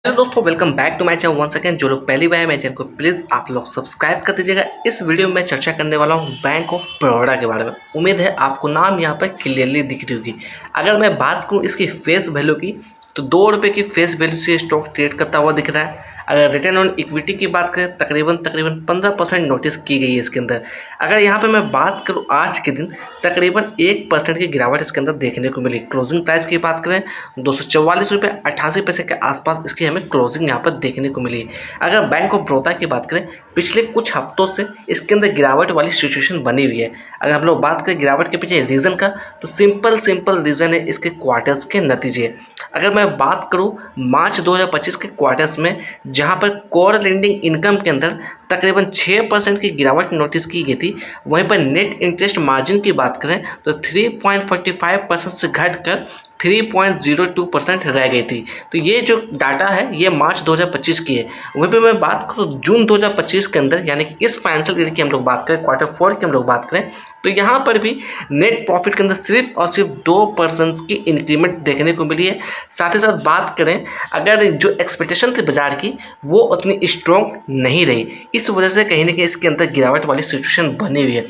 Hello दोस्तों, welcome back to my channel once again. जो लोग पहली बार है मेरे चैनल को प्लीज़ आप लोग सब्सक्राइब कर दीजिएगा। इस वीडियो में मैं चर्चा करने वाला हूं बैंक ऑफ बड़ौदा के बारे में। उम्मीद है आपको नाम यहां पर क्लियरली दिख रही होगी। अगर मैं बात करूं इसकी फेस वैल्यू की, तो ₹2 की फेस वैल्यू से स्टॉक ट्रेड करता हुआ दिख रहा है। अगर रिटर्न ऑन इक्विटी की बात करें, तकरीबन 15% नोटिस की गई है इसके अंदर। अगर यहाँ पे मैं बात करूँ आज के दिन, तकरीबन 1% की गिरावट इसके अंदर देखने को मिली। क्लोजिंग प्राइस की बात करें, ₹244.88 के आसपास इसकी हमें क्लोजिंग यहाँ पर देखने को मिली। अगर बैंक ऑफ बड़ौदा की बात करें, पिछले कुछ हफ्तों से इसके अंदर गिरावट वाली सिचुएशन बनी हुई है। अगर हम लोग बात करें गिरावट के पीछे रीज़न का, तो सिंपल रीज़न है इसके क्वार्टर्स के नतीजे। अगर मैं बात करूं मार्च 2025 के क्वार्टर्स में, जहां पर कोर लेंडिंग इनकम के अंदर तकरीबन 6% की गिरावट नोटिस की गई थी, वहीं पर नेट इंटरेस्ट मार्जिन की बात करें तो 3.45% से घटकर 3.02% रह गई थी। तो ये जो डाटा है ये मार्च 2025 की है। वहीं पे मैं बात करूँ जून 2025 के अंदर, यानी कि इस फाइनेंशियल ईयर की हम लोग बात करें, Q4 की हम लोग बात करें, तो यहाँ पर भी नेट प्रॉफिट के अंदर सिर्फ और सिर्फ 2% की इंक्रीमेंट देखने को मिली है। साथ ही साथ बात करें, अगर जो एक्सपेक्टेशन थी बाजार की वो उतनी स्ट्रॉन्ग नहीं रही। इस वजह से कहीं ना कहीं इसके अंदर गिरावट वाली सिचुएशन बनी हुई है।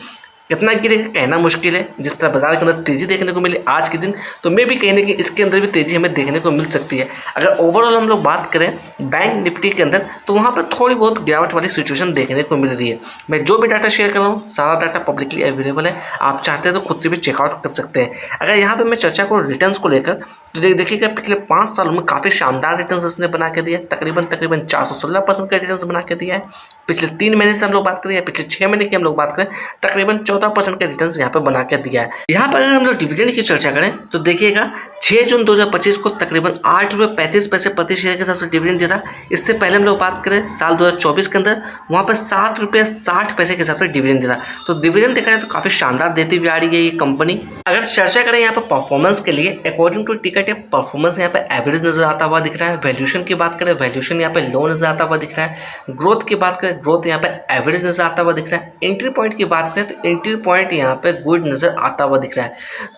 कितना गिरेगा कहना मुश्किल है। जिस तरह बाजार के अंदर तेजी देखने को मिली आज के दिन, तो मे भी कहीं ना कहीं इसके अंदर भी तेजी हमें देखने को मिल सकती है। अगर ओवरऑल हम लोग बात करें बैंक निफ्टी के अंदर, तो वहाँ पर थोड़ी बहुत गिरावट वाली सिचुएशन देखने को मिल रही है। मैं जो भी डाटा शेयर कर रहा हूँ सारा डाटा पब्लिकली अवेलेबल है, आप चाहते हैं तो खुद से भी चेकआउट कर सकते हैं। अगर यहाँ पर मैं चर्चा करूँ रिटर्न्स को लेकर, तो देखिएगा पिछले 5 सालों में काफ़ी शानदार रिटर्न्स इसने बना के दिया। तकरीबन 416% का रिटर्न्स बना के दिया है। पिछले 3 महीने से हम लोग बात करें या पिछले 6 महीने की हम लोग बात करें, तकरीबन 14% का रिटर्न्स यहाँ पर बना के दिया है। यहाँ पर अगर हम लोग डिविडेंड की चर्चा करें, तो देखिएगा 6 जून 2025 को तकरीबन ₹8.35 प्रति शेयर के हिसाब से डिविडेंड दिया था। इससे पहले हम लोग बात करें साल 2024 के अंदर, वहाँ पर ₹7.60 के हिसाब से डिविडेंड दिया था। तो डिविडेंड देखा जाए तो काफ़ी शानदार देती हुई आ रही है ये कंपनी। अगर चर्चा करें यहाँ पर परफॉर्मेंस के लिए, अकॉर्डिंग टू टिकट परफॉर्मेंस यहाँ पे एवरेज नजर आता हुआ दिख रहा है। वैल्यूएशन की बात करें, वैल्यूएशन यहाँ पे लो नजर आता हुआ दिख रहा है। ग्रोथ की बात करें, ग्रोथ यहाँ पे एवरेज नजर आता हुआ दिख रहा है। एंट्री पॉइंट की बात करें तो एंट्री पॉइंट यहाँ पे गुड नजर आता हुआ दिख रहा है।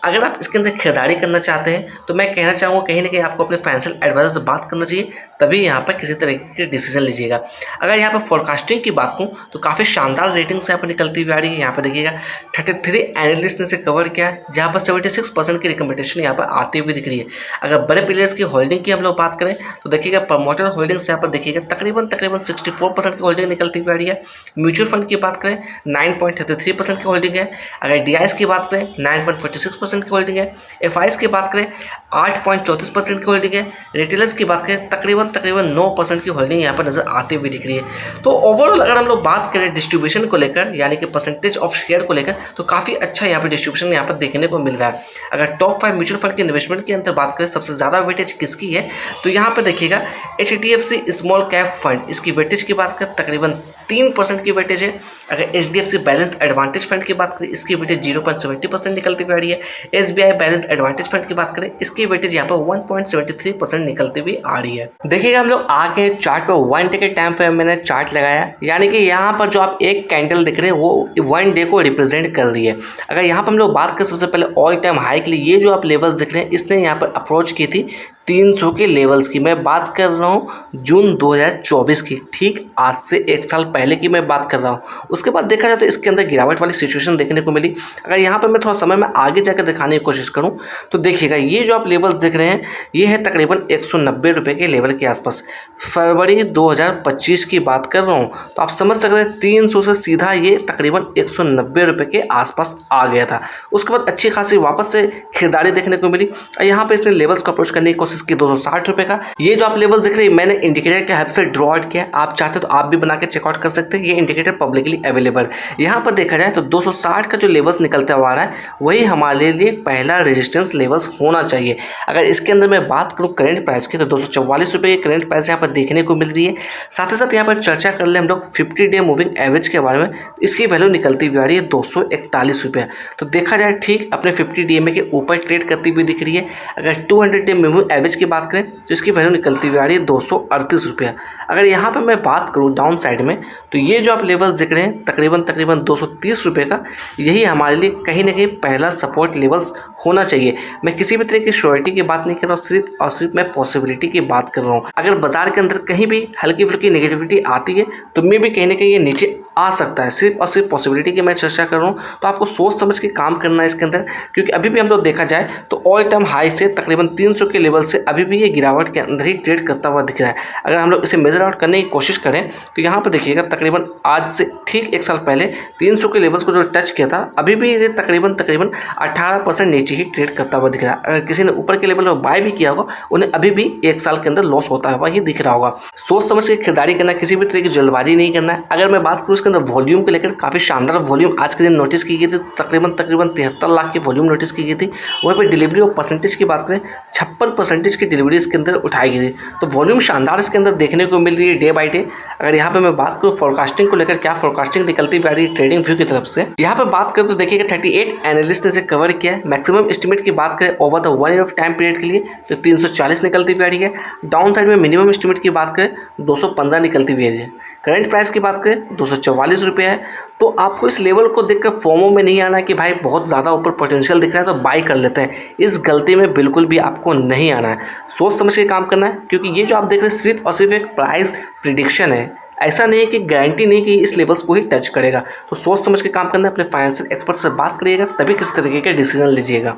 अगर आप इसके अंदर खरीदारी करना चाहते हैं, तो मैं कहना चाहूँगा कहीं ना कहीं आपको अपने फाइनेंशियल एडवाइजर से बात करना चाहिए, तभी यहाँ पर किसी तरीके के डिसीजन लीजिएगा। अगर यहाँ पर फोरकास्टिंग की बात करूँ, तो काफ़ी शानदार रेटिंग्स यहाँ पर निकलती हुई आ रही है। यहाँ पर देखिएगा 33 एनालिस्ट ने इसे कवर किया है, जहाँ पर 76% की रिकमेंडेशन यहाँ पर आती हुई दिख रही है। अगर बड़े प्लेयर्स की होल्डिंग की हम लोग बात करें, तो देखिएगा प्रमोटर होल्डिंग्स यहाँ पर देखिएगा तकरीबन 64% की होल्डिंग निकलती हुई आ रही है। म्यूचुअल फंड की बात करें 9.33% की होल्डिंग है। अगर डीआईएस की बात करें 9.46% की होल्डिंग है। एफआईएस की बात करें 8.34% की होल्डिंग है। रिटेलर्स की बात करें तकरीबन 9% की होल्डिंग यहाँ पर नजर आती हुई दिख रही है। तो ओवरऑल अगर हम लोग बात करें डिस्ट्रीब्यूशन को लेकर, यानी कि परसेंटेज ऑफ शेयर को लेकर, तो काफ़ी अच्छा यहाँ पर डिस्ट्रीब्यूशन यहाँ पर देखने को मिल रहा है। अगर टॉप 5 म्यूचुअल फंड के इन्वेस्टमेंट के अंदर बात करें, सबसे ज़्यादा वेटेज किसकी है, तो यहाँ पर देखिएगा HDFC स्मॉल कैप फंड, इसकी वेटेज की बात करें तकरीबन 3% की वेटेज है। अगर HDFC बैलेंस एडवांटेज फंड की बात करें, इसकी वेटेज 0.70% निकलती हुई आ रही है। SBI बैलेंस एडवांटेज फंड की बात करें, इसकी वेटेज यहाँ पर 1.73% निकलती हुई आ रही है। देखिएगा हम लोग आगे चार्ट पे 1 डे के टाइम पे मैंने चार्ट लगाया, यानी कि यहाँ पर जो आप एक कैंडल दिख रहे हैं वो 1 डे को रिप्रेजेंट कर रही है। अगर यहाँ पर हम लोग बात करें सबसे पहले ऑल टाइम हाई के लिए, ये जो आप लेवल्स दिख रहे हैं, इसने यहाँ पर अप्रोच की थी 300 के लेवल्स की। मैं बात कर रहा हूँ जून 2024 की, ठीक आज से 1 साल पहले की मैं बात कर रहा हूँ। उसके बाद देखा जाए तो इसके अंदर गिरावट वाली सिचुएशन देखने को मिली। अगर यहाँ पर मैं थोड़ा समय में आगे जाकर दिखाने की कोशिश करूँ, तो देखिएगा ये जो आप लेवल्स देख रहे हैं, ये है तकरीबन ₹190 के लेवल के आसपास। फरवरी 2025 की बात कर रहा हूँ, तो आप समझ सकते हैं 300 से सीधा ये तकरीबन ₹190 के आसपास आ गया था। उसके बाद अच्छी खासी वापस से खरीदारी देखने को मिली। यहाँ पे इसने लेवल्स को अप्रोच करने की कोशिश की ₹260 का। ये जो आप लेवल देख रहे हैं, मैंने इंडिकेटर के हेल्प से ड्रॉ आउट किया। आप चाहते तो आप भी बना के चेकआउट कर सकते हैं, ये इंडिकेटर पब्लिकली अवेलेबल। यहाँ पर देखा जाए तो 260 का जो लेवल्स निकलता हुआ आ रहा है, वही हमारे लिए पहला रेजिस्टेंस लेवल्स होना चाहिए। अगर इसके अंदर मैं बात करूँ करंट प्राइस की, तो ₹244 की करंट प्राइस यहाँ पर देखने को मिल रही है। साथ ही साथ यहाँ पर चर्चा कर ले हम लोग 50 डे मूविंग एवरेज के बारे में, इसकी वैल्यू निकलती हुई आ रही है ₹241। तो देखा जाए ठीक अपने 50 DMA के ऊपर ट्रेड करती हुई दिख रही है। अगर 200 डे मूविंग एवरेज की बात करें तो इसकी वैल्यू निकलती हुई आ रही है 238 रुपया। अगर यहाँ पर मैं बात करूँ डाउन साइड में, तो ये जो आप लेवल्स दिख रहे हैं तकरीबन 230 रुपये का, यही हमारे लिए कहीं ना कहीं पहला सपोर्ट लेवल्स होना चाहिए। मैं किसी भी तरह की श्योरिटी की बात नहीं कर रहा हूँ, सिर्फ और सिर्फ मैं पॉसिबिलिटी की बात कर रहा हूँ। अगर बाजार के अंदर कहीं भी हल्की फुल्की नेगेटिविटी आती है तो मे भी कहीं ना कहीं ये नीचे आ सकता है। सिर्फ और सिर्फ पॉसिबिलिटी की मैं चर्चा कर रहा हूँ, तो आपको सोच समझ के काम करना है इसके अंदर, क्योंकि अभी भी हम लोग देखा जाए तो ऑल टाइम हाई से तकरीबन 300 के लेवल से अभी भी ये गिरावट के अंदर ही ट्रेड करता हुआ दिख रहा है। अगर हम लोग इसे मेजर आउट करने की कोशिश करें तो यहाँ पर देखिएगा तकरीबन आज से ठीक एक साल पहले 300 के लेवल्स को जो टच किया था, अभी भी ये तकरीबन 18% नीचे ही ट्रेड करता हुआ दिख रहा है। अगर किसी ने ऊपर के लेवल में बाय भी किया होगा, उन्हें अभी भी एक साल के अंदर लॉस होता हुआ ये दिख रहा होगा। सोच समझ के खरीदारी करना, किसी भी तरह की जल्दबाजी नहीं करना है। अगर मैं बात करूँ इसके अंदर वॉल्यूम को लेकर, काफ़ी शानदार वॉल्यूम आज के दिन नोटिस की गई थी। तकरीबन 73 लाख की वॉल्यूम नोटिस की गई थी। वहीं पर डिलीवरी और परसेंटेज की बात करें, 56% की डिलीवरी इसके अंदर उठाई गई थी। तो वॉल्यूम शानदार इसके अंदर देखने को मिल रही है डे बाई डे। अगर यहाँ पे मैं बात करूँ फोरकास्टिंग को लेकर, क्या फोरकास्टिंग निकलती हुई आ रही है ट्रेडिंग व्यू की तरफ से। यहाँ पे बात करें तो देखिएगा 38 एनालिस्ट ने इसे कवर किया है। मैक्सिमम एस्टिमेट की बात करें over the 1 year of time period के लिए तो 340 निकलती हुई आ रही है। डाउन साइड में मिनिमम एस्टिमेट की बात करें 215 निकलती हुई आ रही है। करंट प्राइस की बात करें 244 रुपये है। तो आपको इस लेवल को देखकर फोमो में नहीं आना है कि भाई बहुत ज़्यादा ऊपर पोटेंशियल दिख रहा है तो बाई कर लेते हैं। इस गलती में बिल्कुल भी आपको नहीं आना है। सोच समझ के काम करना है, क्योंकि ये जो आप देख रहे हैं सिर्फ और सिर्फ एक प्राइस प्रिडिक्शन है। ऐसा नहीं है कि गारंटी नहीं कि इस लेवल्स को ही टच करेगा। तो सोच समझ के काम करना है। अपने फाइनेंशियल एक्सपर्ट से बात करिएगा, तभी किसी तरीके का डिसीजन लीजिएगा।